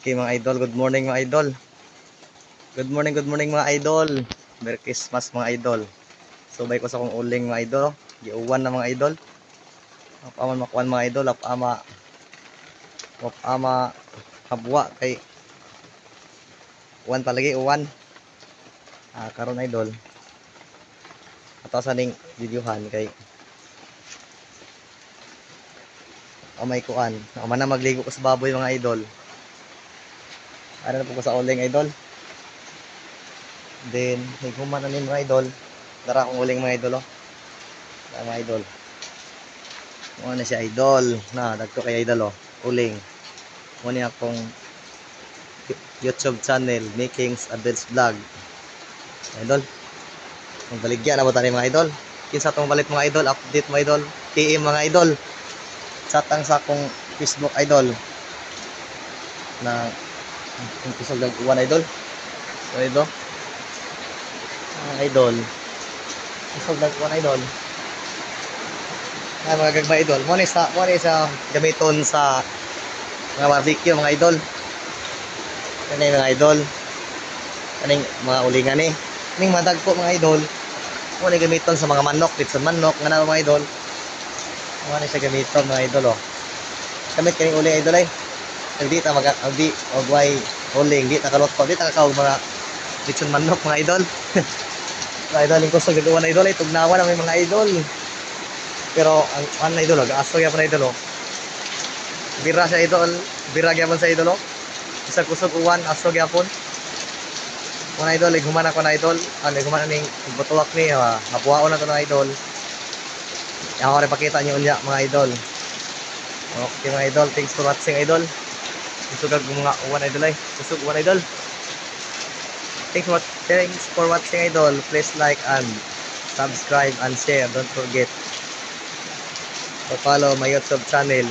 Okay mga idol, good morning mga idol. Good morning mga idol. Merry Christmas mga idol. Subay ko sa kong uling mga idol. Giuwan na mga idol. Apaman makuan mga idol, apama habwa kay uwan palagi uwan. Karon idol. Ato sa ning videohan kay may kuan. Man na magligo ko sa baboy mga idol. Ano na po ko sa uling idol. Then, higuman na mga idol. Dara akong uling mga idol. Dara mga idol. Muna na siya idol. Dagko kay idol uling. Muna akong YouTube channel, Makings Abel's Vlog. Idol. Magbaligya na ba tayo mga idol? Kinsa itong balik mga idol. Update mga idol. PM mga idol. Chatang sa akong Facebook idol. Na yung pisog ng uwan idol. So ito idol pisog ng uwan idol. Mga gagma idol mo ni sa gamiton sa mga barbecue mga idol. Kaning mga idol, kaning mga ulingan ni kaning madagko mga idol mo ni gamiton sa mga manok dito sa manok nga na mga idol. Mo ni sa gamiton mga idol gamit kaning uling idol ay hindi ta mag-agdi og way uling di ta kalot di ta kakaw mga lechon manok mga idol. Mga idol yung gusto gagawa na idol ay tugnawa na may mga idol. Pero ang na idol aso gyapon na idol bira sa idol, bira gyapon sa idol isa kusog uwan aso gyapon. Mga idol ighuman ako na idol, ighuman ning butuwak ni mabuhaon na to na idol. Ako rin pakita niyo unya mga idol. Okay mga idol, thanks for watching idol. Kusugag mga uwan idol ay. Kusug uwan idol. Thanks for watching idol. Please like and subscribe and share. Don't forget to follow my YouTube channel,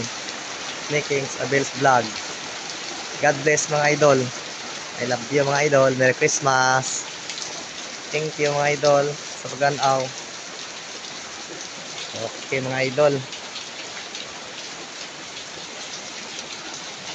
Makings Abel's Vlog. God bless mga idol. I love you mga idol. Merry Christmas. Thank you mga idol sa pag-anaw. Okay mga idol.